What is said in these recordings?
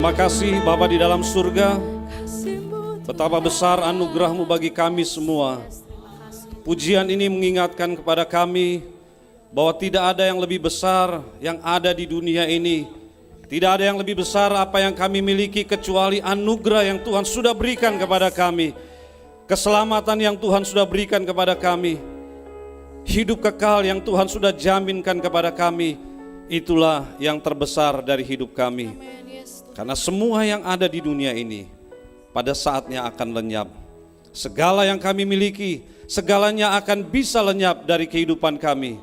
Terima kasih Bapa di dalam surga, betapa besar anugerah-Mu bagi kami semua. Pujian ini mengingatkan kepada kami bahwa tidak ada yang lebih besar yang ada di dunia ini. Tidak ada yang lebih besar apa yang kami miliki kecuali anugerah yang Tuhan sudah berikan kepada kami. Keselamatan yang Tuhan sudah berikan kepada kami. Hidup kekal yang Tuhan sudah jaminkan kepada kami. Itulah yang terbesar dari hidup kami. Karena semua yang ada di dunia ini pada saatnya akan lenyap. Segala yang kami miliki, segalanya akan bisa lenyap dari kehidupan kami.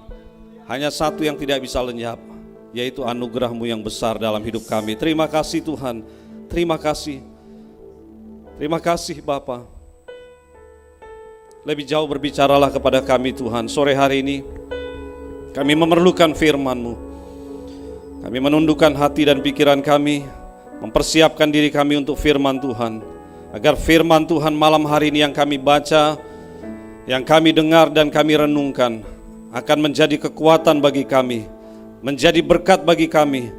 Hanya satu yang tidak bisa lenyap, yaitu anugerah-Mu yang besar dalam hidup kami. Terima kasih Tuhan, terima kasih. Terima kasih Bapa. Lebih jauh berbicaralah kepada kami Tuhan. Sore hari ini kami memerlukan firman-Mu. Kami menundukkan hati dan pikiran kami, mempersiapkan diri kami untuk firman Tuhan, agar firman Tuhan malam hari ini yang kami baca, yang kami dengar dan kami renungkan akan menjadi kekuatan bagi kami, menjadi berkat bagi kami,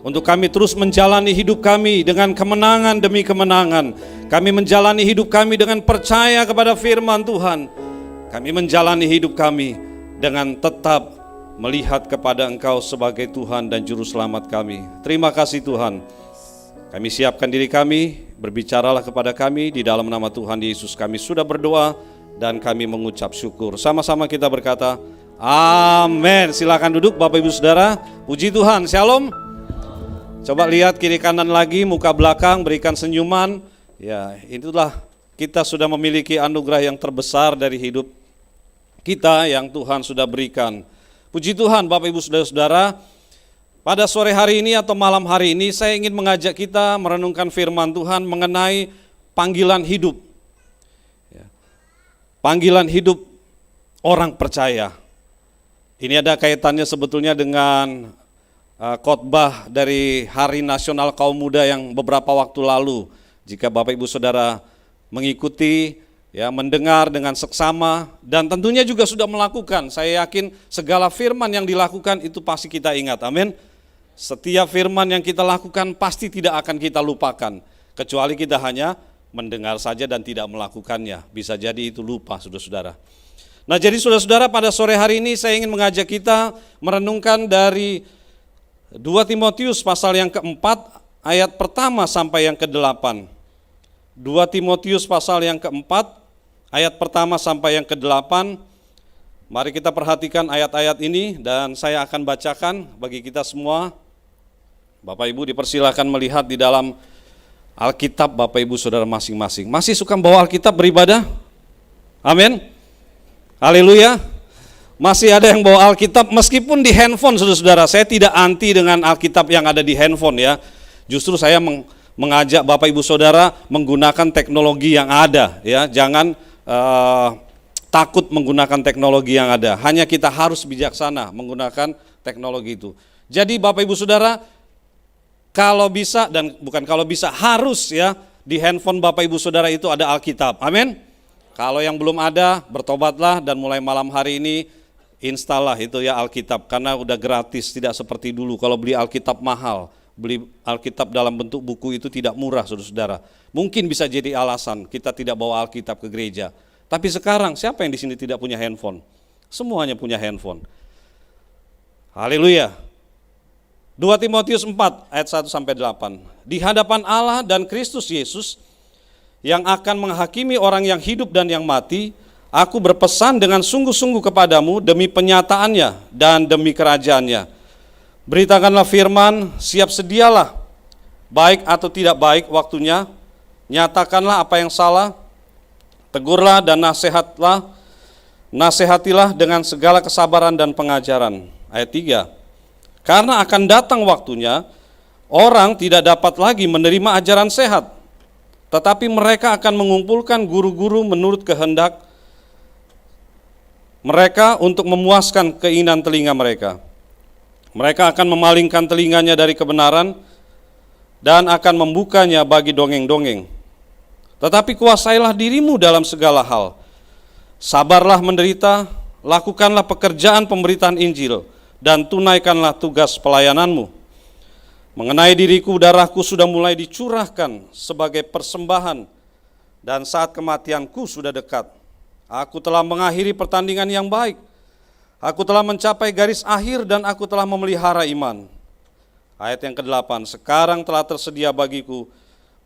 untuk kami terus menjalani hidup kami dengan kemenangan demi kemenangan. Kami menjalani hidup kami dengan percaya kepada firman Tuhan. Kami menjalani hidup kami dengan tetap melihat kepada Engkau sebagai Tuhan dan Juru Selamat kami. Terima kasih Tuhan. Kami siapkan diri kami, berbicaralah kepada kami di dalam nama Tuhan Yesus. Kami sudah berdoa dan kami mengucap syukur. Sama-sama kita berkata, amin. Silakan duduk Bapak Ibu Saudara. Puji Tuhan, shalom. Coba lihat kiri kanan lagi, muka belakang, berikan senyuman. Ya, itulah kita sudah memiliki anugerah yang terbesar dari hidup kita yang Tuhan sudah berikan. Puji Tuhan Bapak Ibu Saudara-saudara. Pada sore hari ini atau malam hari ini saya ingin mengajak kita merenungkan firman Tuhan mengenai panggilan hidup. Panggilan hidup orang percaya. Ini ada kaitannya sebetulnya dengan khotbah dari Hari Nasional Kaum Muda yang beberapa waktu lalu. Jika Bapak Ibu Saudara mengikuti, ya, mendengar dengan seksama dan tentunya juga sudah melakukan. Saya yakin segala firman yang dilakukan itu pasti kita ingat. Amin. Setiap firman yang kita lakukan pasti tidak akan kita lupakan, kecuali kita hanya mendengar saja dan tidak melakukannya. Bisa jadi itu lupa, saudara-saudara. Nah, jadi saudara-saudara, pada sore hari ini saya ingin mengajak kita merenungkan dari 2 Timotius pasal yang keempat, ayat pertama sampai yang ke-8. 2 Timotius pasal yang keempat, ayat pertama sampai yang ke-8. Mari kita perhatikan ayat-ayat ini dan saya akan bacakan bagi kita semua. Bapak Ibu dipersilakan melihat di dalam Alkitab Bapak Ibu Saudara masing-masing. Masih suka bawa Alkitab beribadah? Amin. Haleluya. Masih ada yang bawa Alkitab meskipun di handphone, saudara-saudara. Saya tidak anti dengan Alkitab yang ada di handphone ya. Justru saya mengajak Bapak Ibu Saudara menggunakan teknologi yang ada ya. Jangan takut menggunakan teknologi yang ada. Hanya kita harus bijaksana menggunakan teknologi itu. Jadi Bapak Ibu Saudara, kalau bisa dan bukan kalau bisa, harus ya di handphone Bapak Ibu Saudara itu ada Alkitab. Amin. Kalau yang belum ada, bertobatlah dan mulai malam hari ini installah itu ya Alkitab, karena udah gratis, tidak seperti dulu. Kalau beli Alkitab mahal, beli Alkitab dalam bentuk buku itu tidak murah, saudara-saudara. Mungkin bisa jadi alasan kita tidak bawa Alkitab ke gereja. Tapi sekarang siapa yang di sini tidak punya handphone? Semuanya punya handphone. Haleluya. 2 Timotius 4 ayat 1 sampai 8. Di hadapan Allah dan Kristus Yesus yang akan menghakimi orang yang hidup dan yang mati, aku berpesan dengan sungguh-sungguh kepadamu demi penyataannya dan demi kerajaannya. Beritakanlah firman, siap sedialah, baik atau tidak baik waktunya, nyatakanlah apa yang salah, tegurlah dan nasihatilah dengan segala kesabaran dan pengajaran. Ayat 3. Karena akan datang waktunya, orang tidak dapat lagi menerima ajaran sehat, tetapi mereka akan mengumpulkan guru-guru menurut kehendak mereka untuk memuaskan keinginan telinga mereka. Mereka akan memalingkan telinganya dari kebenaran dan akan membukanya bagi dongeng-dongeng. Tetapi kuasailah dirimu dalam segala hal. Sabarlah menderita, lakukanlah pekerjaan pemberitaan Injil, dan tunaikanlah tugas pelayananmu. Mengenai diriku, darahku sudah mulai dicurahkan sebagai persembahan, dan saat kematianku sudah dekat. Aku telah mengakhiri pertandingan yang baik. Aku telah mencapai garis akhir dan aku telah memelihara iman. Ayat yang ke-8, sekarang telah tersedia bagiku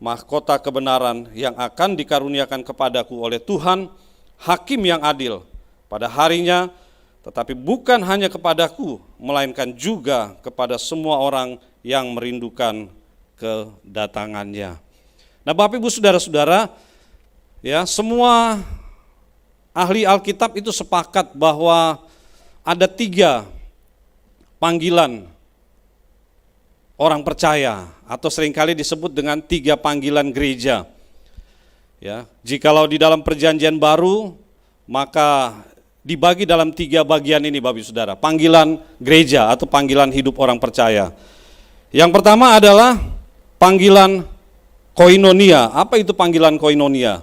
mahkota kebenaran yang akan dikaruniakan kepadaku oleh Tuhan, Hakim yang adil pada harinya, tetapi bukan hanya kepadaku, melainkan juga kepada semua orang yang merindukan kedatangannya. Nah, Bapak Ibu Saudara-saudara, ya, semua ahli Alkitab itu sepakat bahwa ada 3 panggilan orang percaya, atau seringkali disebut dengan 3 panggilan gereja. Ya, jikalau di dalam Perjanjian Baru, maka dibagi dalam 3 bagian ini, Bapak Ibu Saudara. Panggilan gereja atau panggilan hidup orang percaya. Yang pertama adalah panggilan koinonia. Apa itu panggilan koinonia?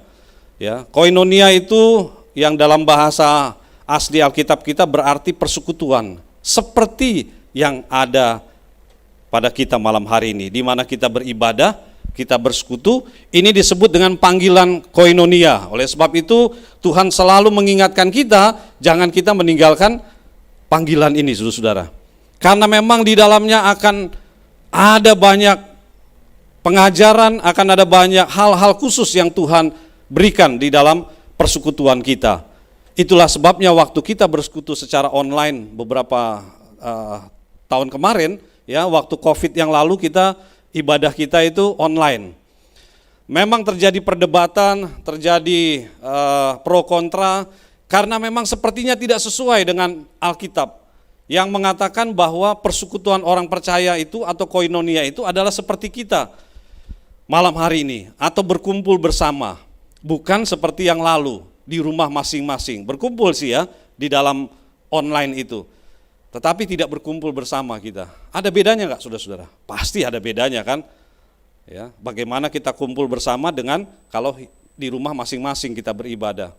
Ya, koinonia itu yang dalam bahasa asli Alkitab kita berarti persekutuan, seperti yang ada pada kita malam hari ini, di mana kita beribadah, kita bersekutu. Ini disebut dengan panggilan koinonia. Oleh sebab itu Tuhan selalu mengingatkan kita, jangan kita meninggalkan panggilan ini, saudara-saudara. Karena memang di dalamnya akan ada banyak pengajaran, akan ada banyak hal-hal khusus yang Tuhan berikan di dalam persekutuan kita. Itulah sebabnya waktu kita bersekutu secara online beberapa tahun kemarin, ya, waktu COVID yang lalu ibadah kita itu online. Memang terjadi perdebatan, terjadi pro kontra, karena memang sepertinya tidak sesuai dengan Alkitab yang mengatakan bahwa persekutuan orang percaya itu atau koinonia itu adalah seperti kita malam hari ini, atau berkumpul bersama, bukan seperti yang lalu di rumah masing-masing. Berkumpul sih ya di dalam online itu, tetapi tidak berkumpul bersama kita. Ada bedanya enggak, saudara-saudara? Pasti ada bedanya kan? Ya, bagaimana kita kumpul bersama dengan kalau di rumah masing-masing kita beribadah.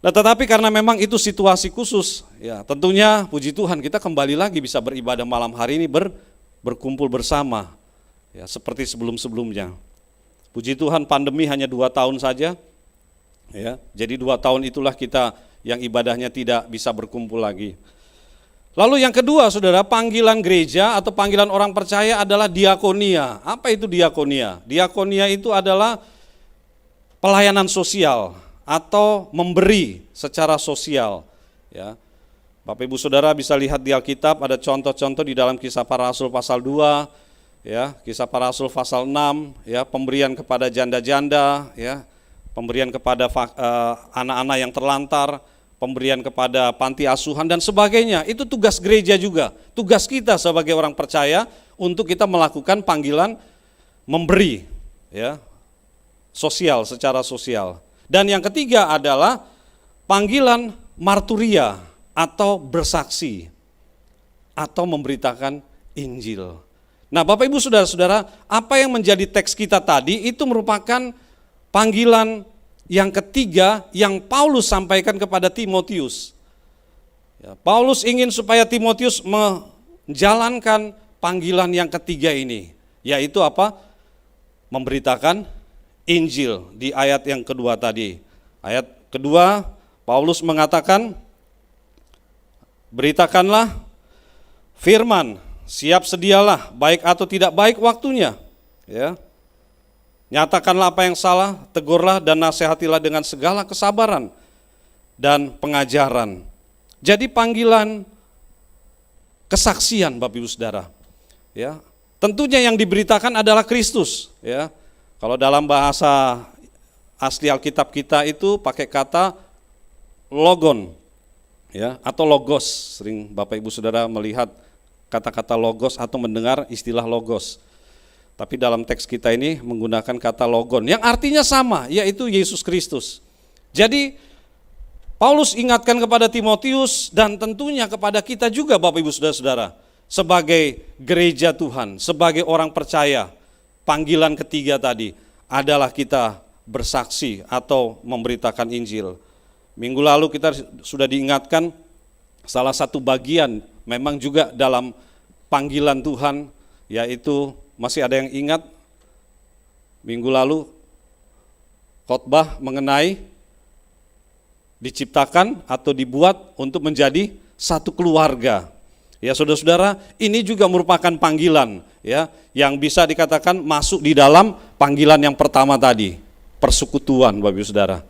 Nah, tetapi karena memang itu situasi khusus, ya tentunya puji Tuhan kita kembali lagi bisa beribadah malam hari ini, berkumpul bersama, ya seperti sebelum-sebelumnya. Puji Tuhan pandemi hanya 2 tahun saja, ya. Jadi 2 tahun itulah kita yang ibadahnya tidak bisa berkumpul lagi. Lalu yang kedua, saudara, panggilan gereja atau panggilan orang percaya adalah diakonia. Apa itu diakonia? Diakonia itu adalah pelayanan sosial atau memberi secara sosial. Ya, Bapak Ibu Saudara bisa lihat di Alkitab ada contoh-contoh di dalam Kisah Para Rasul pasal 2, ya, Kisah Para Rasul pasal 6, ya, pemberian kepada janda-janda, ya, pemberian kepada anak-anak yang terlantar, pemberian kepada panti asuhan dan sebagainya. Itu tugas gereja juga, tugas kita sebagai orang percaya untuk kita melakukan panggilan memberi, ya, sosial, secara sosial. Dan yang ketiga adalah panggilan marturia atau bersaksi atau memberitakan Injil. Nah, Bapak Ibu Saudara-saudara, apa yang menjadi teks kita tadi itu merupakan panggilan yang ketiga yang Paulus sampaikan kepada Timotius. Ya, Paulus ingin supaya Timotius menjalankan panggilan yang ketiga ini, yaitu apa? Memberitakan Injil di ayat yang kedua tadi. Ayat kedua, Paulus mengatakan, beritakanlah firman, siap sedialah, baik atau tidak baik waktunya. Ya. Nyatakanlah apa yang salah, tegurlah dan nasihatilah dengan segala kesabaran dan pengajaran. Jadi panggilan kesaksian, Bapak Ibu Saudara. Ya, tentunya yang diberitakan adalah Kristus, ya. Kalau dalam bahasa asli Alkitab kita itu pakai kata logon, ya, atau logos. Sering Bapak Ibu Saudara melihat kata-kata logos atau mendengar istilah logos. Tapi dalam teks kita ini menggunakan kata logon yang artinya sama, yaitu Yesus Kristus. Jadi Paulus ingatkan kepada Timotius dan tentunya kepada kita juga, Bapak Ibu Saudara-saudara, sebagai gereja Tuhan, sebagai orang percaya. Panggilan ketiga tadi adalah kita bersaksi atau memberitakan Injil. Minggu lalu kita sudah diingatkan salah satu bagian memang juga dalam panggilan Tuhan, yaitu masih ada yang ingat minggu lalu khotbah mengenai diciptakan atau dibuat untuk menjadi satu keluarga. Ya saudara-saudara, ini juga merupakan panggilan ya yang bisa dikatakan masuk di dalam panggilan yang pertama tadi, persekutuan Bapak Ibu Saudara.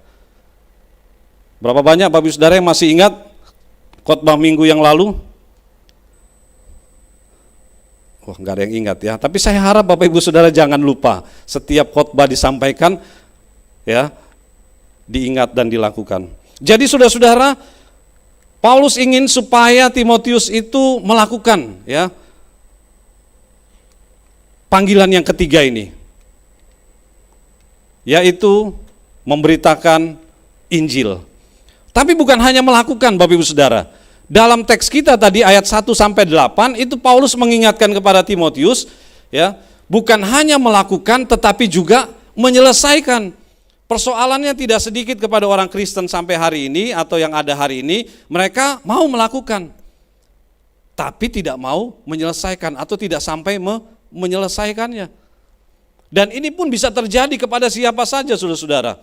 Berapa banyak Bapak Ibu Saudara yang masih ingat khotbah minggu yang lalu? Wah, enggak ada yang ingat ya. Tapi saya harap Bapak Ibu Saudara jangan lupa setiap khotbah disampaikan ya, diingat dan dilakukan. Jadi saudara-saudara, Paulus ingin supaya Timotius itu melakukan ya panggilan yang ketiga ini, yaitu memberitakan Injil. Tapi bukan hanya melakukan Bapak Ibu Saudara. Dalam teks kita tadi ayat 1 sampai 8 itu Paulus mengingatkan kepada Timotius ya, bukan hanya melakukan tetapi juga menyelesaikan. Persoalannya tidak sedikit kepada orang Kristen sampai hari ini atau yang ada hari ini, mereka mau melakukan tapi tidak mau menyelesaikan atau tidak sampai menyelesaikannya. Dan ini pun bisa terjadi kepada siapa saja saudara-saudara.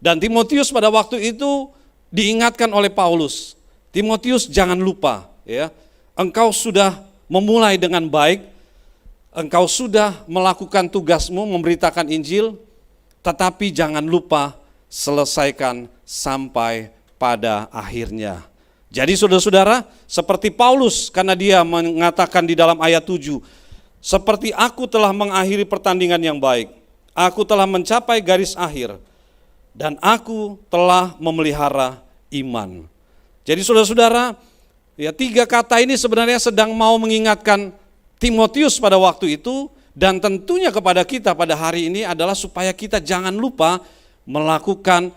Dan Timotius pada waktu itu diingatkan oleh Paulus, Timotius jangan lupa ya, engkau sudah memulai dengan baik, engkau sudah melakukan tugasmu memberitakan Injil, tetapi jangan lupa selesaikan sampai pada akhirnya. Jadi saudara-saudara, seperti Paulus karena dia mengatakan di dalam ayat 7, seperti aku telah mengakhiri pertandingan yang baik, aku telah mencapai garis akhir, dan aku telah memelihara iman. Jadi saudara-saudara, ya 3 kata ini sebenarnya sedang mau mengingatkan Timotius pada waktu itu dan tentunya kepada kita pada hari ini adalah supaya kita jangan lupa melakukan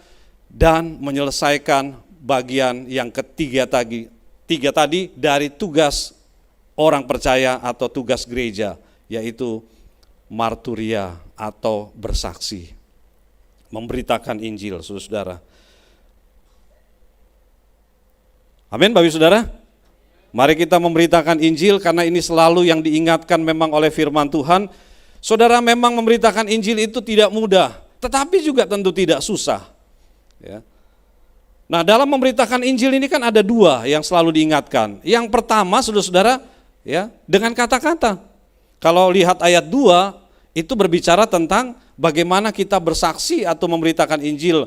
dan menyelesaikan bagian yang ketiga tadi dari tugas orang percaya atau tugas gereja, yaitu marturia atau bersaksi, memberitakan Injil, saudara-saudara. Amin, Bapak Ibu Saudara. Mari kita memberitakan Injil karena ini selalu yang diingatkan memang oleh firman Tuhan. Saudara, memang memberitakan Injil itu tidak mudah, tetapi juga tentu tidak susah. Ya. Nah, dalam memberitakan Injil ini kan ada 2 yang selalu diingatkan. Yang pertama, saudara-saudara, ya, dengan kata-kata. Kalau lihat ayat 2, itu berbicara tentang bagaimana kita bersaksi atau memberitakan Injil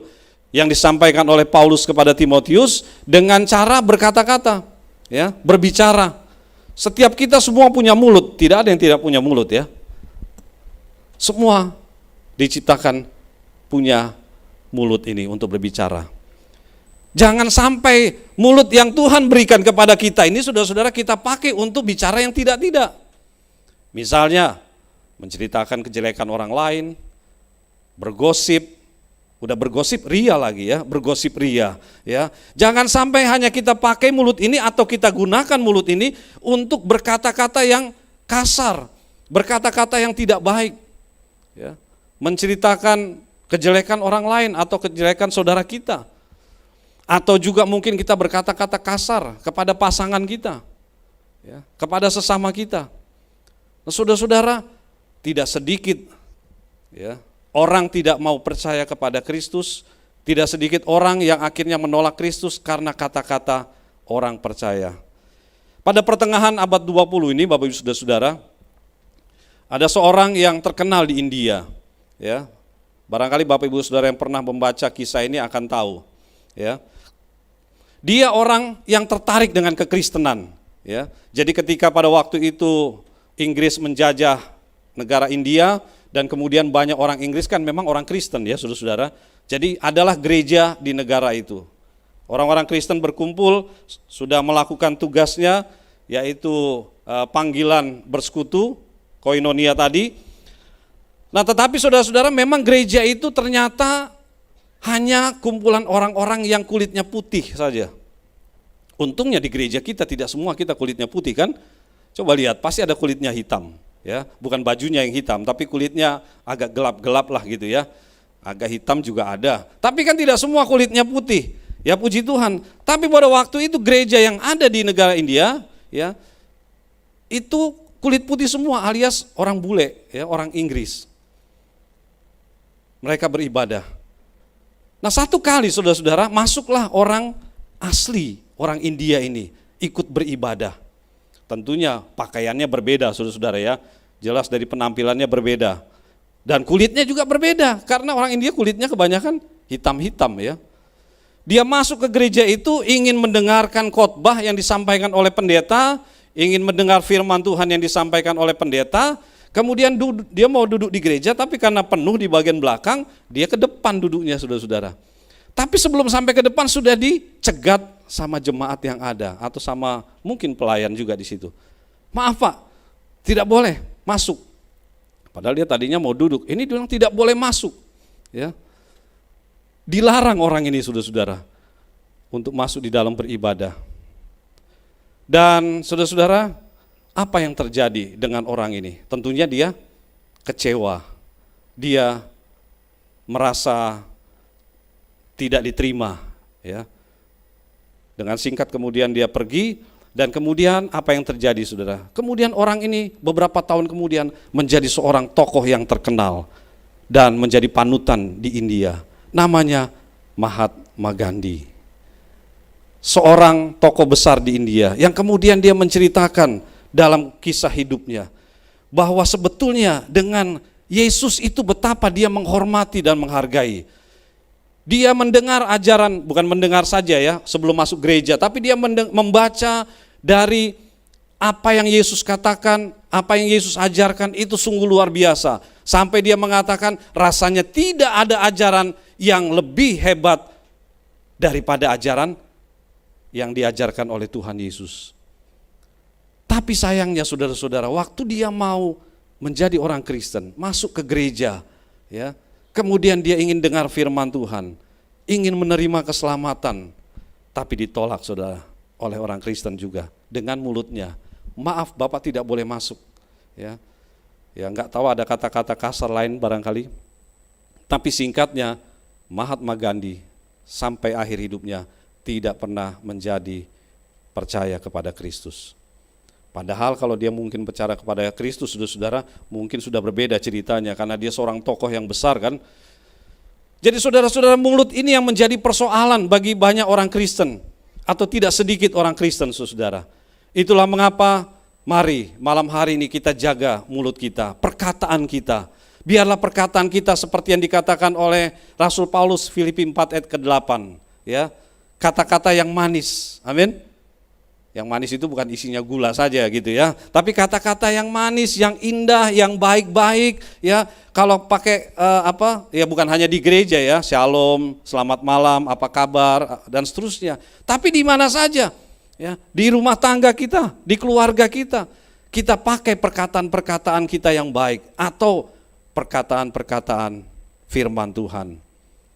yang disampaikan oleh Paulus kepada Timotius dengan cara berkata-kata, ya, berbicara. Setiap kita semua punya mulut, tidak ada yang tidak punya mulut ya. Semua diciptakan punya mulut ini untuk berbicara. Jangan sampai mulut yang Tuhan berikan kepada kita ini saudara-saudara kita pakai untuk bicara yang tidak-tidak. Misalnya menceritakan kejelekan orang lain, bergosip. Udah bergosip ria lagi ya, bergosip ria ya. Jangan sampai hanya kita pakai mulut ini atau kita gunakan mulut ini untuk berkata-kata yang kasar, berkata-kata yang tidak baik. Ya. Menceritakan kejelekan orang lain atau kejelekan saudara kita. Atau juga mungkin kita berkata-kata kasar kepada pasangan kita. Ya, kepada sesama kita. Nah, saudara-saudara, tidak sedikit ya orang tidak mau percaya kepada Kristus, tidak sedikit orang yang akhirnya menolak Kristus karena kata-kata orang percaya. Pada pertengahan abad 20 ini Bapak Ibu Saudara, ada seorang yang terkenal di India. Ya, barangkali Bapak Ibu Saudara yang pernah membaca kisah ini akan tahu. Ya, dia orang yang tertarik dengan kekristenan. Ya, jadi ketika pada waktu itu Inggris menjajah negara India, dan kemudian banyak orang Inggris kan memang orang Kristen ya saudara-saudara. Jadi adalah gereja di negara itu. Orang-orang Kristen berkumpul sudah melakukan tugasnya yaitu panggilan bersekutu, koinonia tadi. Nah tetapi saudara-saudara memang gereja itu ternyata hanya kumpulan orang-orang yang kulitnya putih saja. Untungnya di gereja kita tidak semua kita kulitnya putih kan. Coba lihat pasti ada kulitnya hitam. Ya, bukan bajunya yang hitam, tapi kulitnya agak gelap-gelap lah gitu ya. Agak hitam juga ada. Tapi kan tidak semua kulitnya putih. Ya puji Tuhan. Tapi pada waktu itu gereja yang ada di negara India, ya, itu kulit putih semua alias orang bule, ya, orang Inggris. Mereka beribadah. Nah, satu kali saudara-saudara masuklah orang asli, orang India ini ikut beribadah. Tentunya pakaiannya berbeda saudara-saudara ya, jelas dari penampilannya berbeda. Dan kulitnya juga berbeda, karena orang India kulitnya kebanyakan hitam-hitam ya. Dia masuk ke gereja itu ingin mendengarkan khotbah yang disampaikan oleh pendeta, ingin mendengar firman Tuhan yang disampaikan oleh pendeta, kemudian dia mau duduk di gereja, tapi karena penuh di bagian belakang, dia ke depan duduknya saudara-saudara. Tapi sebelum sampai ke depan sudah dicegat sama jemaat yang ada, atau sama mungkin pelayan juga di situ. Maaf Pak, tidak boleh masuk. Padahal dia tadinya mau duduk, ini bilang tidak boleh masuk. Ya. Dilarang orang ini saudara-saudara untuk masuk di dalam beribadah. Dan saudara-saudara, apa yang terjadi dengan orang ini? Tentunya dia kecewa, dia merasa tidak diterima. Ya. Dengan singkat kemudian dia pergi. Dan kemudian apa yang terjadi saudara? Kemudian orang ini beberapa tahun kemudian menjadi seorang tokoh yang terkenal dan menjadi panutan di India. Namanya Mahatma Gandhi. Seorang tokoh besar di India yang kemudian dia menceritakan dalam kisah hidupnya bahwa sebetulnya dengan Yesus itu betapa dia menghormati dan menghargai. Dia mendengar ajaran, bukan mendengar saja ya sebelum masuk gereja, tapi dia membaca dari apa yang Yesus katakan, apa yang Yesus ajarkan itu sungguh luar biasa. Sampai dia mengatakan rasanya tidak ada ajaran yang lebih hebat daripada ajaran yang diajarkan oleh Tuhan Yesus. Tapi sayangnya saudara-saudara, waktu dia mau menjadi orang Kristen, masuk ke gereja, ya, kemudian dia ingin dengar firman Tuhan, ingin menerima keselamatan, tapi ditolak saudara oleh orang Kristen juga dengan mulutnya. Maaf Bapak tidak boleh masuk. Ya, nggak tahu ada kata-kata kasar lain barangkali. Tapi singkatnya Mahatma Gandhi sampai akhir hidupnya tidak pernah menjadi percaya kepada Kristus. Padahal kalau dia mungkin percaya kepada Kristus, saudara-saudara, mungkin sudah berbeda ceritanya karena dia seorang tokoh yang besar kan. Jadi saudara-saudara, mulut ini yang menjadi persoalan bagi banyak orang Kristen atau tidak sedikit orang Kristen saudara. Itulah mengapa mari malam hari ini kita jaga mulut kita, perkataan kita. Biarlah perkataan kita seperti yang dikatakan oleh Rasul Paulus Filipi 4 ayat ke-8 ya. Kata-kata yang manis. Amin. Yang manis itu bukan isinya gula saja gitu ya, tapi kata-kata yang manis, yang indah, yang baik-baik ya. Kalau pakai ya bukan hanya di gereja ya, shalom, selamat malam, apa kabar dan seterusnya. Tapi di mana saja ya, di rumah tangga kita, di keluarga kita pakai perkataan-perkataan kita yang baik atau perkataan-perkataan firman Tuhan.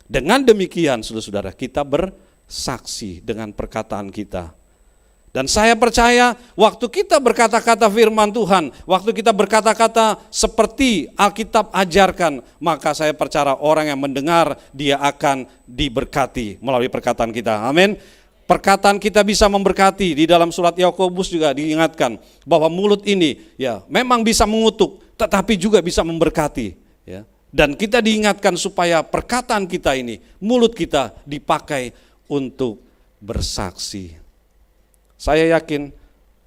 Dengan demikian saudara-saudara, kita bersaksi dengan perkataan kita. Dan saya percaya waktu kita berkata-kata firman Tuhan, waktu kita berkata-kata seperti Alkitab ajarkan, maka saya percaya orang yang mendengar dia akan diberkati melalui perkataan kita. Amin. Perkataan kita bisa memberkati. Di dalam surat Yakobus juga diingatkan bahwa mulut ini ya memang bisa mengutuk, tetapi juga bisa memberkati. Ya. Dan kita diingatkan supaya perkataan kita ini, mulut kita dipakai untuk bersaksi. Saya yakin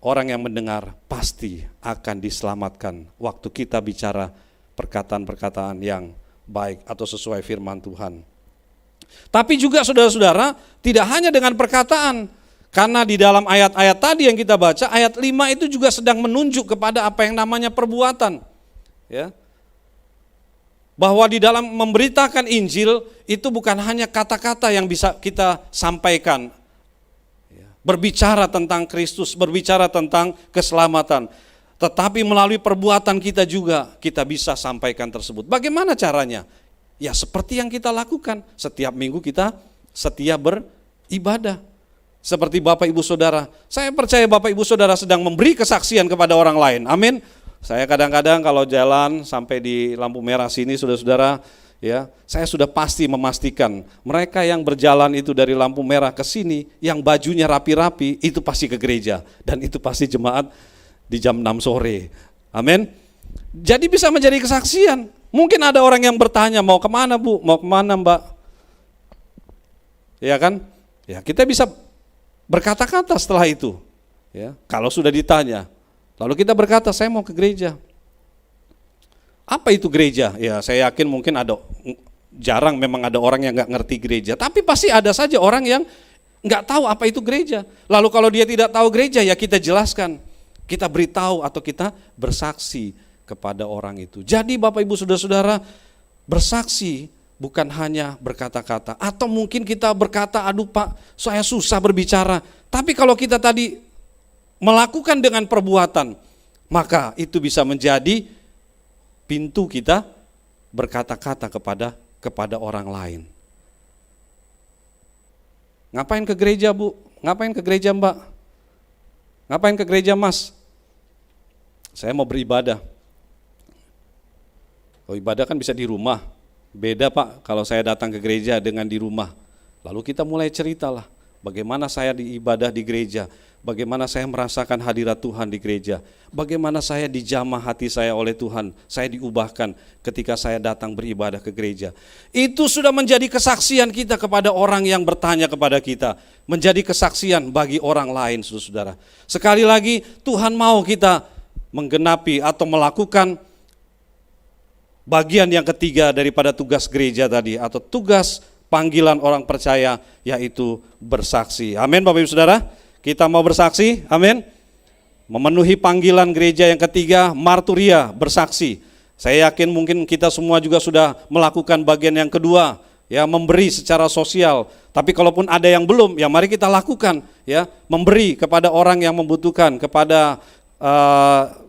orang yang mendengar pasti akan diselamatkan waktu kita bicara perkataan-perkataan yang baik atau sesuai firman Tuhan. Tapi juga saudara-saudara, tidak hanya dengan perkataan, karena di dalam ayat-ayat tadi yang kita baca, ayat 5 itu juga sedang menunjuk kepada apa yang namanya perbuatan. Ya. Bahwa di dalam memberitakan Injil itu bukan hanya kata-kata yang bisa kita sampaikan, berbicara tentang Kristus, berbicara tentang keselamatan. Tetapi melalui perbuatan kita juga kita bisa sampaikan tersebut. Bagaimana caranya? Ya seperti yang kita lakukan. Setiap minggu kita setia beribadah. Seperti Bapak Ibu Saudara. Saya percaya Bapak Ibu Saudara sedang memberi kesaksian kepada orang lain. Amin. Saya kadang-kadang kalau jalan sampai di lampu merah sini saudara-saudara, ya, saya sudah pasti memastikan mereka yang berjalan itu dari lampu merah ke sini, yang bajunya rapi-rapi, itu pasti ke gereja. Dan itu pasti jemaat di jam 6 sore. Amin. Jadi bisa menjadi kesaksian. Mungkin ada orang yang bertanya, mau kemana Bu? Mau kemana Mbak? Ya kan? Ya, kita bisa berkata-kata setelah itu. Ya, kalau sudah ditanya. Lalu kita berkata, saya mau ke gereja. Apa itu gereja? Ya, saya yakin mungkin jarang memang ada orang yang nggak ngerti gereja. Tapi pasti ada saja orang yang nggak tahu apa itu gereja. Lalu kalau dia tidak tahu gereja, ya kita jelaskan. Kita beritahu atau kita bersaksi kepada orang itu. Jadi Bapak Ibu Saudara-saudara, bersaksi bukan hanya berkata-kata. Atau mungkin kita berkata, aduh Pak, saya susah berbicara. Tapi kalau kita tadi melakukan dengan perbuatan, maka itu bisa menjadi pintu kita berkata-kata kepada orang lain. Ngapain ke gereja Bu? Ngapain ke gereja Mbak? Ngapain ke gereja Mas? Saya mau beribadah. Oh, ibadah kan bisa di rumah. Beda Pak kalau saya datang ke gereja dengan di rumah. Lalu kita mulai ceritalah bagaimana saya diibadah di gereja, bagaimana saya merasakan hadirat Tuhan di gereja, bagaimana saya dijamah hati saya oleh Tuhan, saya diubahkan ketika saya datang beribadah ke gereja. Itu sudah menjadi kesaksian kita kepada orang yang bertanya kepada kita, menjadi kesaksian bagi orang lain, saudara-saudara. Sekali lagi, Tuhan mau kita menggenapi atau melakukan bagian yang ketiga daripada tugas gereja tadi, atau tugas panggilan orang percaya, yaitu bersaksi. Amin Bapak Ibu Saudara, kita mau bersaksi, amin. Memenuhi panggilan gereja yang ketiga, marturia, bersaksi. Saya yakin mungkin kita semua juga sudah melakukan bagian yang kedua, ya, memberi secara sosial. Tapi kalaupun ada yang belum, ya mari kita lakukan, ya, memberi kepada orang yang membutuhkan, kepada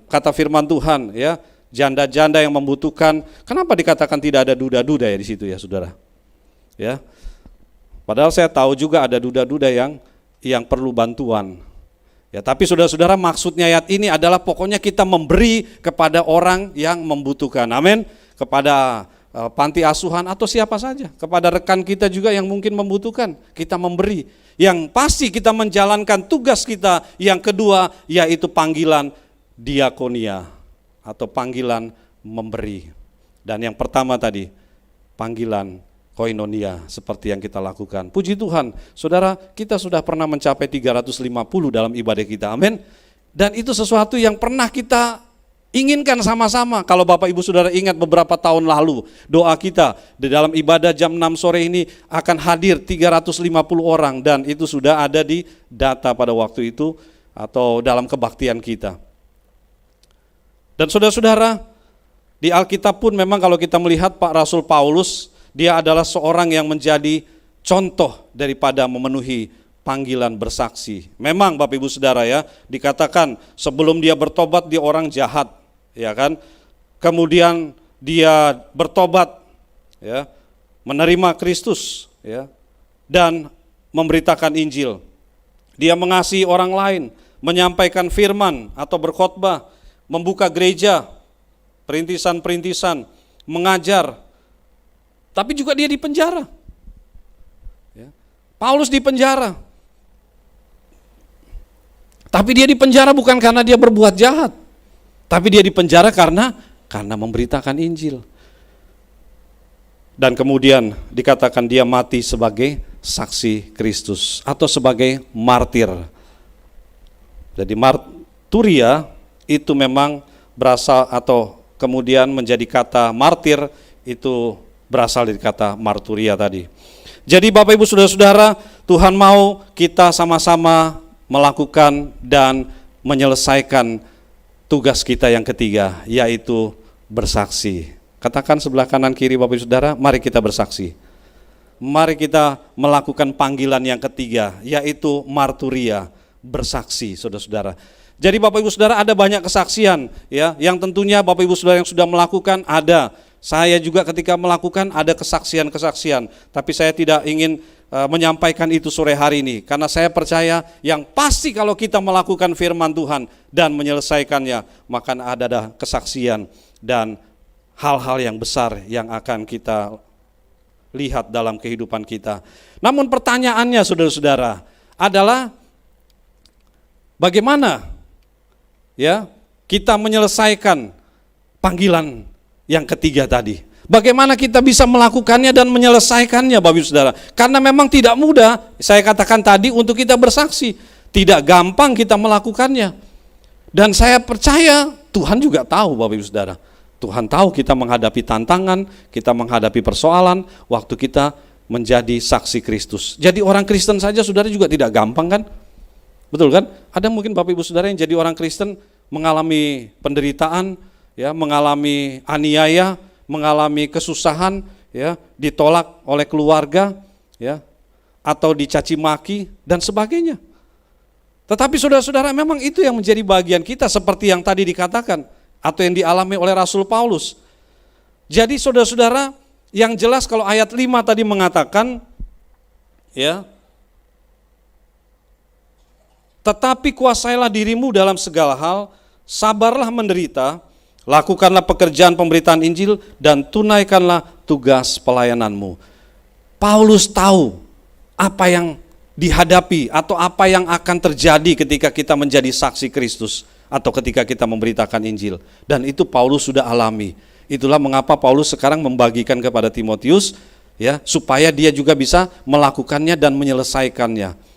kata firman Tuhan, ya, janda-janda yang membutuhkan. Kenapa dikatakan tidak ada duda-duda ya di situ ya saudara? Ya, padahal saya tahu juga ada duda-duda yang perlu bantuan. Ya, tapi saudara-saudara, maksudnya ayat ini adalah pokoknya kita memberi kepada orang yang membutuhkan. Amin. Kepada panti asuhan atau siapa saja, kepada rekan kita juga yang mungkin membutuhkan, kita memberi. Yang pasti kita menjalankan tugas kita yang kedua, yaitu panggilan diakonia atau panggilan memberi. Dan yang pertama tadi, panggilan koinonia seperti yang kita lakukan. Puji Tuhan, saudara, kita sudah pernah mencapai 350 dalam ibadah kita, amin. Dan itu sesuatu yang pernah kita inginkan sama-sama. Kalau Bapak Ibu Saudara ingat beberapa tahun lalu, doa kita di dalam ibadah jam 6 sore ini akan hadir 350 orang, dan itu sudah ada di data pada waktu itu atau dalam kebaktian kita. Dan saudara-saudara, di Alkitab pun memang kalau kita melihat Pak Rasul Paulus, dia adalah seorang yang menjadi contoh daripada memenuhi panggilan bersaksi. Memang Bapak Ibu Saudara ya, dikatakan sebelum dia bertobat dia orang jahat, ya kan? Kemudian dia bertobat, ya, menerima Kristus, ya, dan memberitakan Injil. Dia mengasihi orang lain, menyampaikan firman atau berkhotbah, membuka gereja, perintisan-perintisan, mengajar. Tapi juga dia dipenjara. Ya. Paulus dipenjara. Tapi dia dipenjara bukan karena dia berbuat jahat. Tapi dia dipenjara karena memberitakan Injil. Dan kemudian dikatakan dia mati sebagai saksi Kristus atau sebagai martir. Jadi marturia itu memang berasal atau kemudian menjadi kata martir itu berasal dari kata marturia tadi. Jadi Bapak Ibu Saudara-saudara, Tuhan mau kita sama-sama melakukan dan menyelesaikan tugas kita yang ketiga, yaitu bersaksi. Katakan sebelah kanan kiri Bapak Ibu Saudara, mari kita bersaksi. Mari kita melakukan panggilan yang ketiga, yaitu marturia, bersaksi, saudara-saudara. Jadi Bapak Ibu Saudara, ada banyak kesaksian, ya, yang tentunya Bapak Ibu Saudara yang sudah melakukan ada. Saya juga ketika melakukan ada kesaksian-kesaksian, tapi saya tidak ingin menyampaikan itu sore hari ini, karena saya percaya yang pasti kalau kita melakukan firman Tuhan dan menyelesaikannya, maka ada kesaksian dan hal-hal yang besar yang akan kita lihat dalam kehidupan kita. Namun pertanyaannya saudara-saudara adalah bagaimana, ya, kita menyelesaikan panggilan yang ketiga tadi? Bagaimana kita bisa melakukannya dan menyelesaikannya, Bapak Ibu Saudara? Karena memang tidak mudah, saya katakan tadi, untuk kita bersaksi. Tidak gampang kita melakukannya. Dan saya percaya Tuhan juga tahu, Bapak Ibu Saudara. Tuhan tahu kita menghadapi tantangan, kita menghadapi persoalan, waktu kita menjadi saksi Kristus. Jadi orang Kristen saja, saudara, juga tidak gampang kan? Betul kan? Ada mungkin Bapak Ibu Saudara yang jadi orang Kristen mengalami penderitaan, ya, mengalami aniaya, mengalami kesusahan, ya, ditolak oleh keluarga, ya, atau dicaci maki dan sebagainya. Tetapi saudara-saudara, memang itu yang menjadi bagian kita, seperti yang tadi dikatakan atau yang dialami oleh Rasul Paulus. Jadi saudara-saudara, yang jelas kalau ayat 5 tadi mengatakan, ya, tetapi kuasailah dirimu dalam segala hal, sabarlah menderita, lakukanlah pekerjaan pemberitaan Injil, dan tunaikanlah tugas pelayananmu. Paulus tahu apa yang dihadapi atau apa yang akan terjadi ketika kita menjadi saksi Kristus atau ketika kita memberitakan Injil. Dan itu Paulus sudah alami. Itulah mengapa Paulus sekarang membagikan kepada Timotius, ya, supaya dia juga bisa melakukannya dan menyelesaikannya.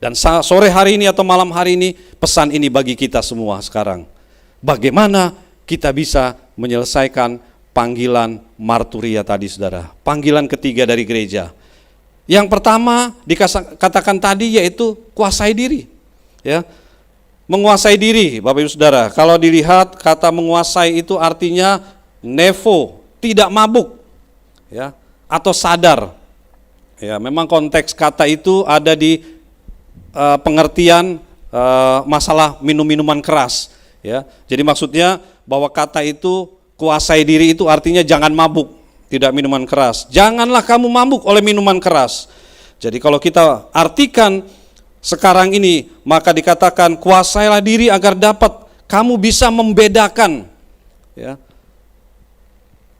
Dan sore hari ini atau malam hari ini, pesan ini bagi kita semua sekarang. Bagaimana kita bisa menyelesaikan panggilan marturia tadi, saudara. Panggilan ketiga dari gereja. Yang pertama dikatakan tadi yaitu kuasai diri. Ya. Menguasai diri, Bapak Ibu Saudara. Kalau dilihat kata menguasai itu artinya nevo, tidak mabuk, ya, atau sadar. Ya, memang konteks kata itu ada di pengertian masalah minum-minuman keras. Ya, jadi maksudnya bahwa kata itu kuasai diri itu artinya jangan mabuk, tidak minuman keras. Janganlah kamu mabuk oleh minuman keras. Jadi kalau kita artikan sekarang ini, maka dikatakan kuasailah diri agar dapat kamu bisa membedakan. Ya.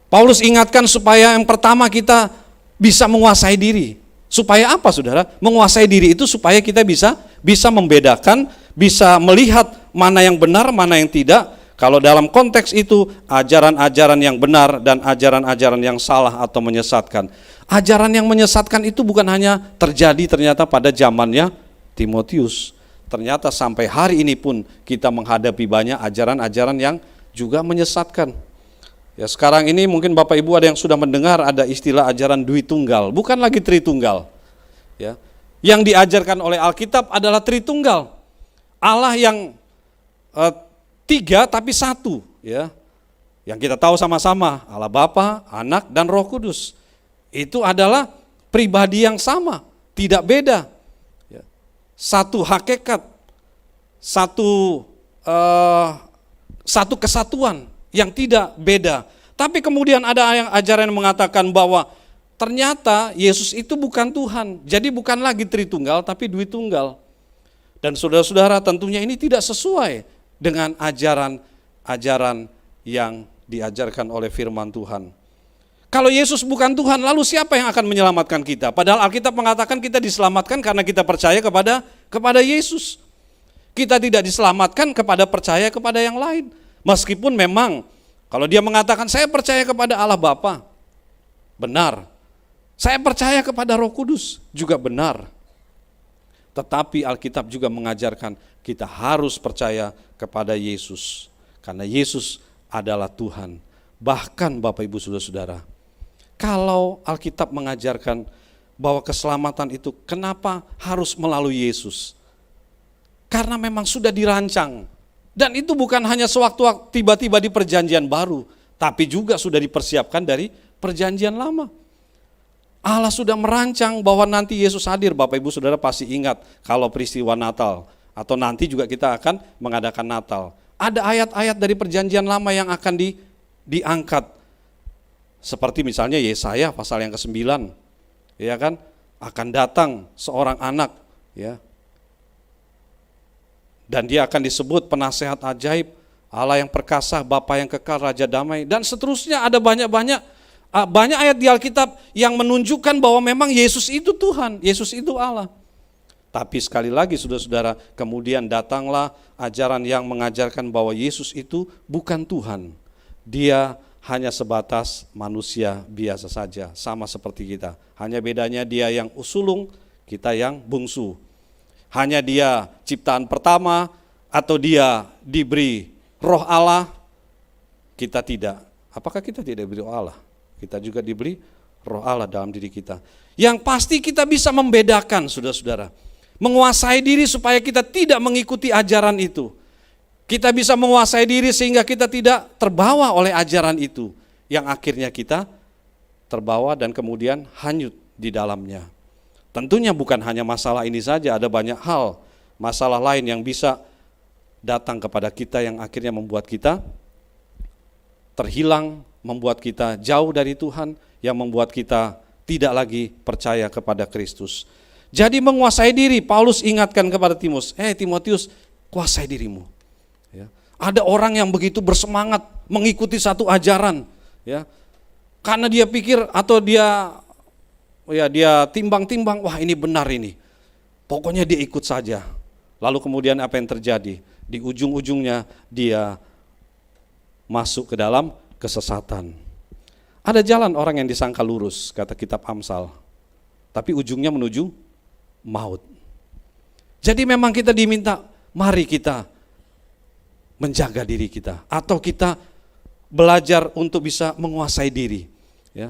Paulus ingatkan supaya yang pertama kita bisa menguasai diri. Supaya apa, saudara? Menguasai diri itu supaya kita bisa membedakan, bisa melihat mana yang benar, mana yang tidak. Kalau dalam konteks itu ajaran-ajaran yang benar dan ajaran-ajaran yang salah atau menyesatkan. Ajaran yang menyesatkan itu bukan hanya terjadi ternyata pada zamannya Timotius. Ternyata sampai hari ini pun kita menghadapi banyak ajaran-ajaran yang juga menyesatkan. Ya, sekarang ini mungkin Bapak Ibu ada yang sudah mendengar ada istilah ajaran Dwi Tunggal, bukan lagi Tritunggal. Ya. Yang diajarkan oleh Alkitab adalah Tritunggal. Allah yang tiga tapi satu, ya. Yang kita tahu sama-sama, Allah Bapa, Anak, dan Roh Kudus. Itu adalah pribadi yang sama, tidak beda. Ya. Satu hakikat, satu kesatuan yang tidak beda. Tapi kemudian ada yang ajaran yang mengatakan bahwa ternyata Yesus itu bukan Tuhan. Jadi bukan lagi Tritunggal tapi Dwi Tunggal. Dan saudara-saudara, tentunya ini tidak sesuai dengan ajaran yang diajarkan oleh firman Tuhan. Kalau Yesus bukan Tuhan, lalu siapa yang akan menyelamatkan kita? Padahal Alkitab mengatakan kita diselamatkan karena kita percaya kepada Yesus. Kita tidak diselamatkan kepada percaya kepada yang lain. Meskipun memang kalau dia mengatakan saya percaya kepada Allah Bapa, benar. Saya percaya kepada Roh Kudus, juga benar. Tetapi Alkitab juga mengajarkan kita harus percaya kepada Yesus. Karena Yesus adalah Tuhan. Bahkan Bapak Ibu Saudara-saudara, kalau Alkitab mengajarkan bahwa keselamatan itu kenapa harus melalui Yesus? Karena memang sudah dirancang. Dan itu bukan hanya sewaktu tiba-tiba di perjanjian baru, tapi juga sudah dipersiapkan dari perjanjian lama. Allah sudah merancang bahwa nanti Yesus hadir. Bapak Ibu Saudara pasti ingat kalau peristiwa Natal, atau nanti juga kita akan mengadakan Natal. Ada ayat-ayat dari perjanjian lama yang akan diangkat. Seperti misalnya Yesaya pasal yang ke-9, ya kan? Akan datang seorang anak, ya. Dan dia akan disebut penasehat ajaib, Allah yang perkasa, Bapa yang kekal, Raja damai, dan seterusnya. Ada banyak ayat di Alkitab yang menunjukkan bahwa memang Yesus itu Tuhan, Yesus itu Allah. Tapi sekali lagi saudara-saudara, kemudian datanglah ajaran yang mengajarkan bahwa Yesus itu bukan Tuhan. Dia hanya sebatas manusia biasa saja, sama seperti kita. Hanya bedanya dia yang usulung, kita yang bungsu. Hanya dia ciptaan pertama, atau dia diberi roh Allah, kita tidak. Apakah kita tidak diberi roh Allah? Kita juga diberi roh Allah dalam diri kita. Yang pasti kita bisa membedakan, saudara-saudara. Menguasai diri supaya kita tidak mengikuti ajaran itu. Kita bisa menguasai diri sehingga kita tidak terbawa oleh ajaran itu. Yang akhirnya kita terbawa dan kemudian hanyut di dalamnya. Tentunya bukan hanya masalah ini saja, ada banyak hal, masalah lain yang bisa datang kepada kita yang akhirnya membuat kita terhilang, membuat kita jauh dari Tuhan, yang membuat kita tidak lagi percaya kepada Kristus. Jadi menguasai diri, Paulus ingatkan kepada Timotius, Timotius, kuasai dirimu. Ya. Ada orang yang begitu bersemangat mengikuti satu ajaran, ya, karena dia pikir atau dia timbang-timbang, wah ini benar ini, pokoknya dia ikut saja. Lalu kemudian apa yang terjadi? Di ujung-ujungnya dia masuk ke dalam kesesatan. Ada jalan orang yang disangka lurus, kata kitab Amsal, tapi ujungnya menuju maut. Jadi memang kita diminta, mari kita menjaga diri kita, atau kita belajar untuk bisa menguasai diri. Ya.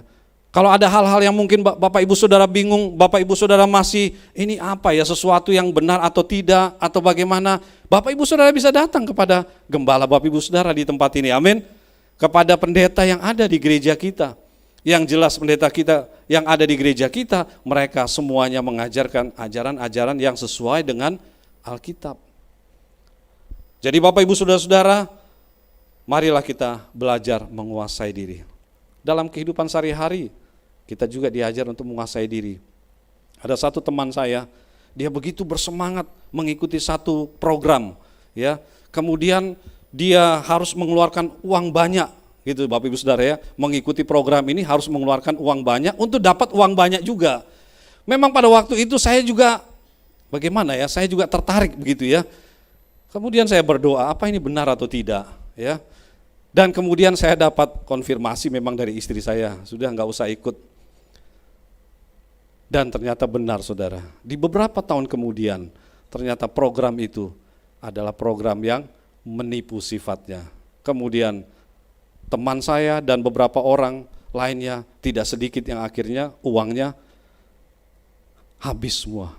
Kalau ada hal-hal yang mungkin Bapak Ibu Saudara bingung, Bapak Ibu Saudara masih ini apa ya, sesuatu yang benar atau tidak, atau bagaimana, Bapak Ibu Saudara bisa datang kepada gembala Bapak Ibu Saudara di tempat ini, amin. Kepada pendeta yang ada di gereja kita. Yang jelas pendeta kita yang ada di gereja kita, mereka semuanya mengajarkan ajaran-ajaran yang sesuai dengan Alkitab. Jadi Bapak Ibu Saudara-saudara, marilah kita belajar menguasai diri. Dalam kehidupan sehari-hari, kita juga diajar untuk menguasai diri. Ada satu teman saya, dia begitu bersemangat mengikuti satu program, ya. Kemudian dia harus mengeluarkan uang banyak, gitu Bapak Ibu Saudara ya, mengikuti program ini harus mengeluarkan uang banyak untuk dapat uang banyak juga. Memang pada waktu itu saya juga bagaimana ya, saya juga tertarik begitu ya. Kemudian saya berdoa, apa ini benar atau tidak ya. Dan kemudian saya dapat konfirmasi memang dari istri saya, sudah enggak usah ikut. Dan ternyata benar saudara, di beberapa tahun kemudian ternyata program itu adalah program yang menipu sifatnya. Kemudian teman saya dan beberapa orang lainnya, tidak sedikit yang akhirnya uangnya habis semua.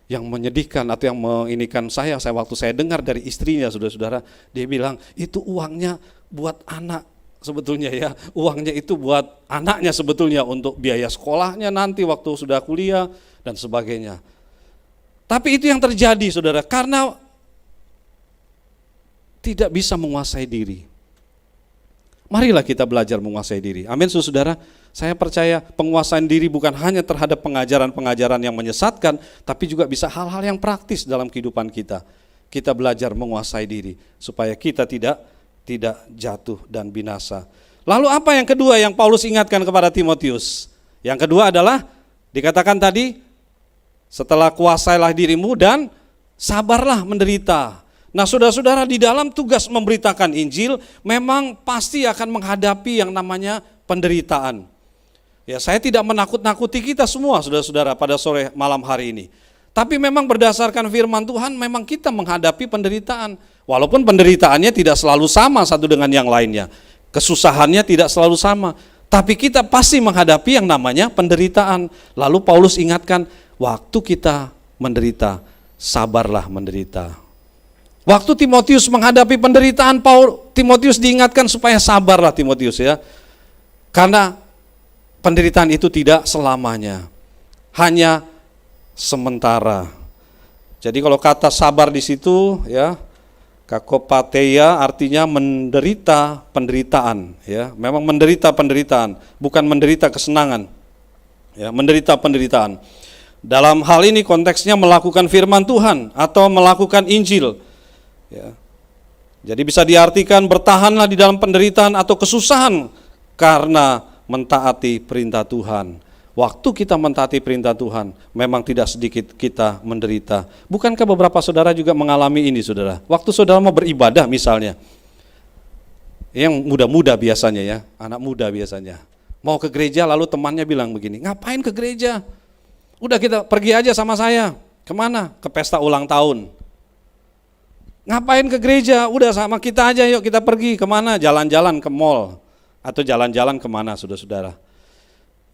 Yang menyedihkan atau yang menginikan saya waktu saya dengar dari istrinya, saudara-saudara, dia bilang itu uangnya buat anak sebetulnya ya, uangnya itu buat anaknya sebetulnya untuk biaya sekolahnya nanti waktu sudah kuliah dan sebagainya. Tapi itu yang terjadi saudara, karena tidak bisa menguasai diri. Marilah kita belajar menguasai diri. Amin, saudara. Saya percaya penguasaan diri bukan hanya terhadap pengajaran-pengajaran yang menyesatkan, tapi juga bisa hal-hal yang praktis dalam kehidupan kita. Kita belajar menguasai diri supaya kita tidak jatuh dan binasa. Lalu apa yang kedua yang Paulus ingatkan kepada Timotius? Yang kedua adalah dikatakan tadi, setelah kuasailah dirimu dan sabarlah menderita. Nah saudara-saudara, di dalam tugas memberitakan Injil memang pasti akan menghadapi yang namanya penderitaan. Ya, saya tidak menakut-nakuti kita semua saudara-saudara pada sore malam hari ini. Tapi memang berdasarkan firman Tuhan memang kita menghadapi penderitaan. Walaupun penderitaannya tidak selalu sama satu dengan yang lainnya. Kesusahannya tidak selalu sama. Tapi kita pasti menghadapi yang namanya penderitaan. Lalu Paulus ingatkan, waktu kita menderita, sabarlah menderita. Waktu Timotius menghadapi penderitaan, Timotius diingatkan supaya sabarlah Timotius ya. Karena penderitaan itu tidak selamanya, hanya sementara. Jadi kalau kata sabar di situ ya, kakopateia artinya menderita penderitaan ya. Memang menderita penderitaan, bukan menderita kesenangan. Ya, menderita penderitaan. Dalam hal ini konteksnya melakukan firman Tuhan atau melakukan Injil. Ya. Jadi bisa diartikan bertahanlah di dalam penderitaan atau kesusahan karena mentaati perintah Tuhan. waktu kita mentaati perintah Tuhan, memang tidak sedikit kita menderita. Bukankah beberapa saudara juga mengalami ini, saudara? Waktu saudara mau beribadah misalnya, yang muda-muda biasanya ya, anak muda biasanya, mau ke gereja lalu temannya bilang begini, ngapain ke gereja? Udah kita pergi aja sama saya. Kemana? Ke pesta ulang tahun. Ngapain ke gereja? Udah sama kita aja, yuk kita pergi. Kemana? Jalan-jalan ke mall. Atau jalan-jalan kemana, saudara-saudara.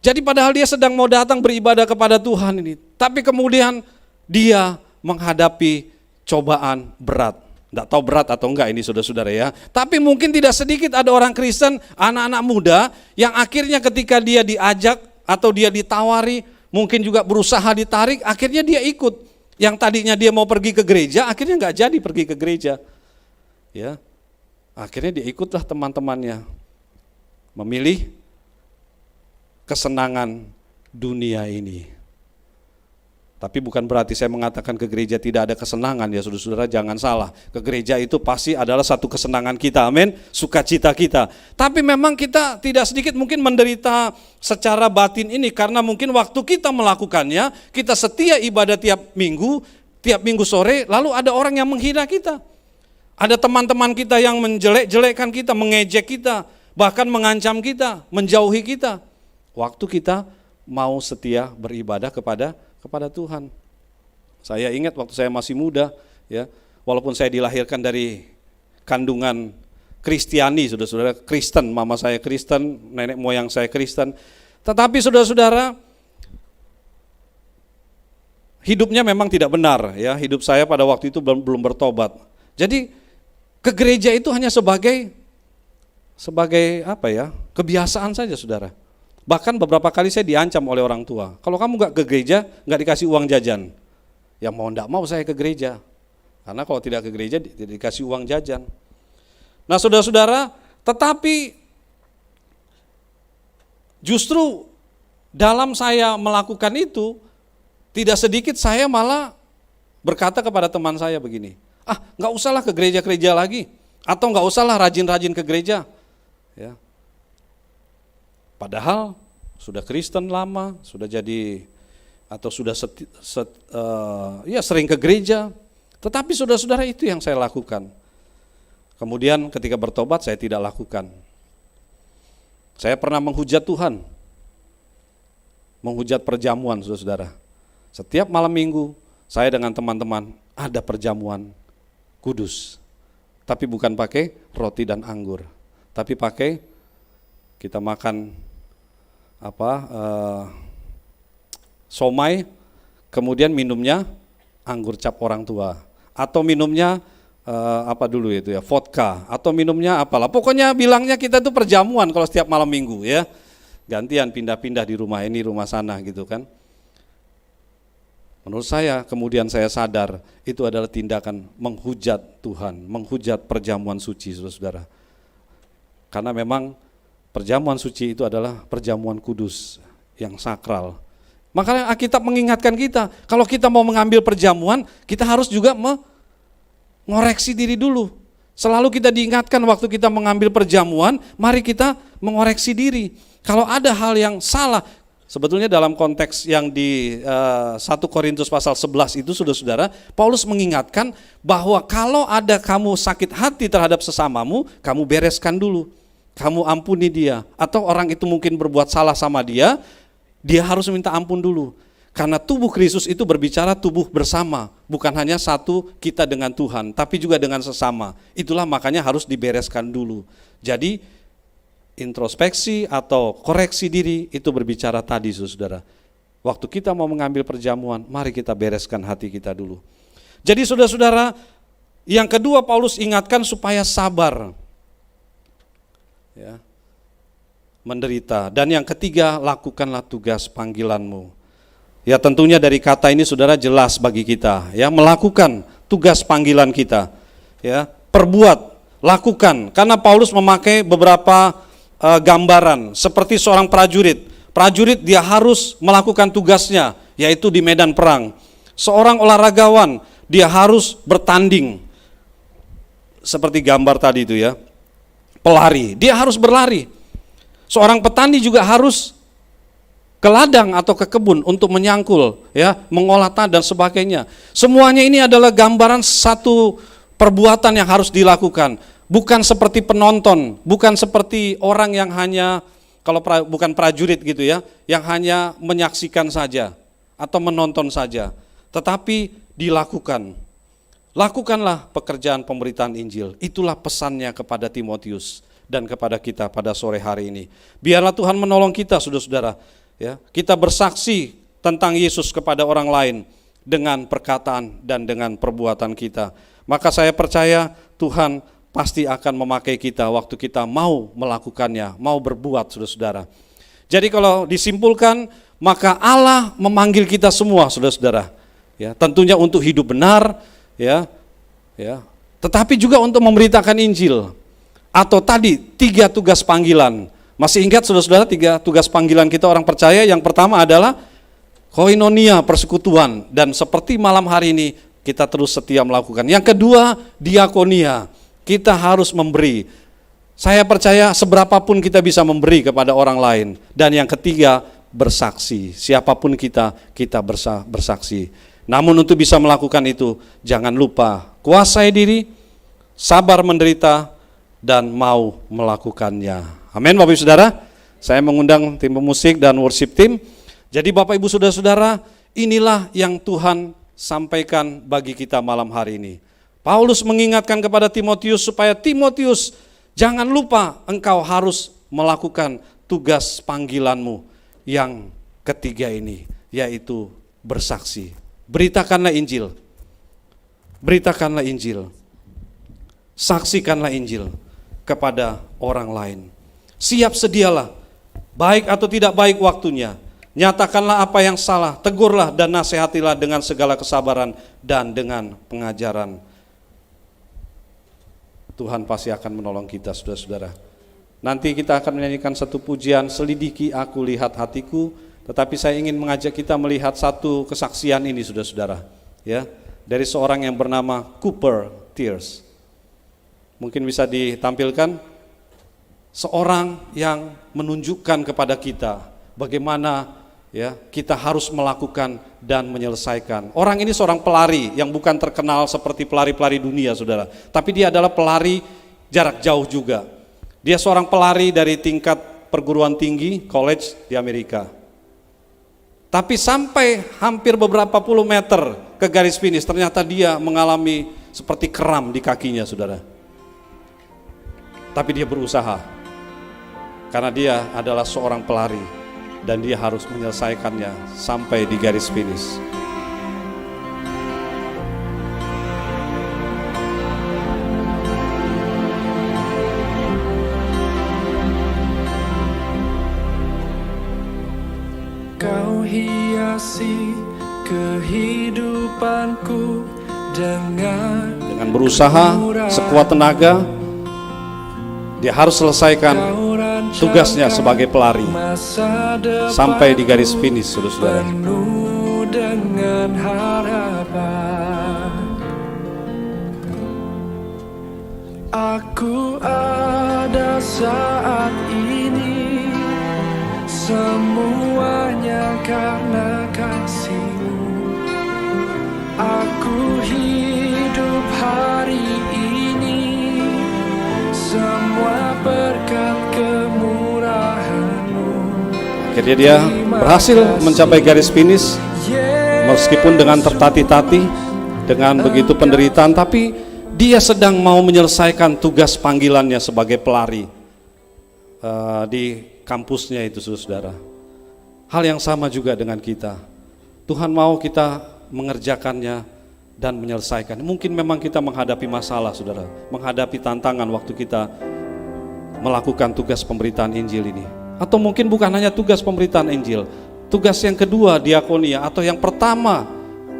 Jadi padahal dia sedang mau datang beribadah kepada Tuhan ini. Tapi kemudian dia menghadapi cobaan berat. Tidak tahu berat atau enggak ini saudara-saudara ya. Tapi mungkin tidak sedikit ada orang Kristen, anak-anak muda, yang akhirnya ketika dia diajak atau dia ditawari, mungkin juga berusaha ditarik, akhirnya dia ikut. Yang tadinya dia mau pergi ke gereja, akhirnya enggak jadi pergi ke gereja. Ya, akhirnya dia ikutlah teman-temannya. Memilih kesenangan dunia ini. Tapi bukan berarti saya mengatakan ke gereja tidak ada kesenangan ya saudara-saudara, jangan salah. Ke gereja itu pasti adalah satu kesenangan kita, amin, sukacita kita. Tapi memang kita tidak sedikit mungkin menderita secara batin ini karena mungkin waktu kita melakukannya, kita setia ibadah tiap minggu sore, lalu ada orang yang menghina kita. Ada teman-teman kita yang menjelek-jelekkan kita, mengejek kita, bahkan mengancam kita, menjauhi kita. Waktu kita mau setia beribadah kepada Tuhan. Saya ingat waktu saya masih muda, ya, walaupun saya dilahirkan dari kandungan Kristiani, saudara-saudara, Kristen, mama saya Kristen, nenek moyang saya Kristen, tetapi saudara-saudara, hidupnya memang tidak benar, ya, hidup saya pada waktu itu belum bertobat. Jadi ke gereja itu hanya sebagai apa ya, kebiasaan saja, saudara. Bahkan beberapa kali saya diancam oleh orang tua. Kalau kamu nggak ke gereja, nggak dikasih uang jajan. Ya mau nggak mau saya ke gereja. Karena kalau tidak ke gereja, tidak dikasih uang jajan. Nah saudara-saudara, tetapi justru dalam saya melakukan itu, tidak sedikit saya malah berkata kepada teman saya begini, nggak usahlah ke gereja-gereja lagi. Atau nggak usahlah rajin-rajin ke gereja. Ya. Padahal sudah Kristen lama, sudah jadi atau sudah sering ke gereja, tetapi saudara-saudara itu yang saya lakukan. Kemudian ketika bertobat saya tidak lakukan. Saya pernah menghujat Tuhan, menghujat perjamuan, saudara-saudara. Setiap malam minggu saya dengan teman-teman ada perjamuan kudus, tapi bukan pakai roti dan anggur, tapi pakai kita makan somai, kemudian minumnya anggur cap orang tua, atau minumnya vodka, atau minumnya apalah. Pokoknya bilangnya kita tuh perjamuan kalau setiap malam minggu ya. Gantian pindah-pindah di rumah ini, rumah sana gitu kan. Menurut saya, kemudian saya sadar itu adalah tindakan menghujat Tuhan, menghujat perjamuan suci, saudara-saudara. Karena memang perjamuan suci itu adalah perjamuan kudus yang sakral. Makanya Alkitab mengingatkan kita, kalau kita mau mengambil perjamuan, kita harus juga mengoreksi diri dulu. Selalu kita diingatkan waktu kita mengambil perjamuan, mari kita mengoreksi diri. Kalau ada hal yang salah, sebetulnya dalam konteks yang di 1 Korintus pasal 11 itu, saudara-saudara, Paulus mengingatkan bahwa kalau ada kamu sakit hati terhadap sesamamu, kamu bereskan dulu. Kamu ampuni dia, atau orang itu mungkin berbuat salah sama dia harus minta ampun dulu. Karena tubuh Kristus itu berbicara tubuh bersama, bukan hanya satu kita dengan Tuhan, tapi juga dengan sesama. Itulah makanya harus dibereskan dulu. Jadi introspeksi atau koreksi diri itu berbicara tadi, saudara. Waktu kita mau mengambil perjamuan, mari kita bereskan hati kita dulu. Jadi saudara-saudara, yang kedua Paulus ingatkan supaya sabar. Ya, menderita. Dan yang ketiga, lakukanlah tugas panggilanmu. Ya tentunya dari kata ini saudara jelas bagi kita, ya, melakukan tugas panggilan kita. Ya, perbuat, lakukan. Karena Paulus memakai beberapa gambaran seperti seorang prajurit. Prajurit dia harus melakukan tugasnya, yaitu di medan perang. Seorang olahragawan dia harus bertanding. Seperti gambar tadi itu ya. Pelari, dia harus berlari. Seorang petani juga harus ke ladang atau ke kebun untuk menyangkul, ya, mengolah tanah dan sebagainya. Semuanya ini adalah gambaran satu perbuatan yang harus dilakukan. Bukan seperti penonton, bukan seperti orang yang hanya, kalau bukan prajurit gitu ya, yang hanya menyaksikan saja atau menonton saja. Tetapi dilakukan. Lakukanlah pekerjaan pemberitaan Injil. Itulah pesannya kepada Timotius dan kepada kita pada sore hari ini. Biarlah Tuhan menolong kita, saudara-saudara. Ya, kita bersaksi tentang Yesus kepada orang lain dengan perkataan dan dengan perbuatan kita. Maka saya percaya Tuhan pasti akan memakai kita waktu kita mau melakukannya, mau berbuat, saudara-saudara. Jadi kalau disimpulkan, maka Allah memanggil kita semua, saudara-saudara. Ya, tentunya untuk hidup benar, ya, tetapi juga untuk memberitakan Injil. Atau tadi 3 tugas panggilan. Masih ingat saudara-saudara 3 tugas panggilan kita orang percaya? Yang pertama adalah koinonia, persekutuan, dan seperti malam hari ini kita terus setia melakukan. Yang kedua, diakonia, kita harus memberi. Saya percaya seberapapun kita bisa memberi kepada orang lain. Dan yang ketiga, bersaksi. Siapapun kita bersaksi. Namun untuk bisa melakukan itu, jangan lupa kuasai diri, sabar menderita, dan mau melakukannya. Amin Bapak Ibu Saudara. Saya mengundang tim pemusik dan worship team. Jadi Bapak Ibu Saudara-saudara, inilah yang Tuhan sampaikan bagi kita malam hari ini. Paulus mengingatkan kepada Timotius supaya Timotius jangan lupa engkau harus melakukan tugas panggilanmu yang ketiga ini, yaitu bersaksi. Beritakanlah Injil. Beritakanlah Injil. Saksikanlah Injil kepada orang lain. Siap sedialah, baik atau tidak baik waktunya. Nyatakanlah apa yang salah, tegurlah dan nasihatilah dengan segala kesabaran dan dengan pengajaran. Tuhan pasti akan menolong kita, saudara-saudara. Nanti kita akan menyanyikan satu pujian, selidiki aku lihat hatiku. Tetapi saya ingin mengajak kita melihat satu kesaksian ini, saudara-saudara, ya, dari seorang yang bernama Cooper Tears. Mungkin bisa ditampilkan. Seorang yang menunjukkan kepada kita bagaimana, ya, kita harus melakukan dan menyelesaikan. Orang ini seorang pelari yang bukan terkenal seperti pelari-pelari dunia, saudara, tapi dia adalah pelari jarak jauh juga. Dia seorang pelari dari tingkat perguruan tinggi, college di Amerika. Tapi sampai hampir beberapa puluh meter ke garis finish, ternyata dia mengalami seperti kram di kakinya, saudara. Tapi dia berusaha. Karena dia adalah seorang pelari dan dia harus menyelesaikannya sampai di garis finish. Kau hiasi kehidupanku dengan berusaha sekuat tenaga. Dia harus selesaikan tugasnya sebagai pelari sampai di garis finish, saudara-saudara. Penuh dengan harapan, aku ada saat ini, semuanya karena kasih-Mu. Aku hidup hari ini, semua berkat kemurahan-Mu. Akhirnya dia berhasil mencapai garis finish meskipun dengan tertatih-tatih, dengan begitu penderitaan, tapi dia sedang mau menyelesaikan tugas panggilannya sebagai pelari di kampusnya itu, saudara. Hal yang sama juga dengan kita. Tuhan mau kita mengerjakannya dan menyelesaikan. Mungkin memang kita menghadapi masalah, saudara, menghadapi tantangan waktu kita melakukan tugas pemberitaan Injil ini. Atau mungkin bukan hanya tugas pemberitaan Injil, tugas yang kedua, diakonia, atau yang pertama,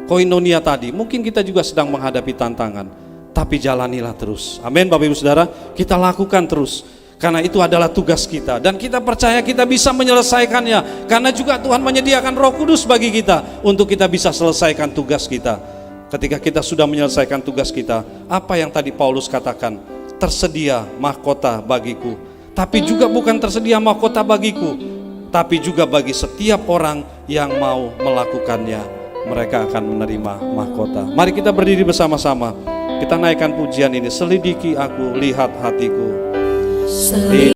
koinonia tadi. Mungkin kita juga sedang menghadapi tantangan, tapi jalanilah terus. Amin Bapak Ibu Saudara, kita lakukan terus. Karena itu adalah tugas kita, dan kita percaya kita bisa menyelesaikannya. Karena juga Tuhan menyediakan Roh Kudus bagi kita untuk kita bisa selesaikan tugas kita. Ketika kita sudah menyelesaikan tugas kita, apa yang tadi Paulus katakan, tersedia mahkota bagiku. Tapi juga bukan tersedia mahkota bagiku, tapi juga bagi setiap orang yang mau melakukannya, mereka akan menerima mahkota. Mari kita berdiri bersama-sama, kita naikkan pujian ini. Selidiki aku, lihat hatiku.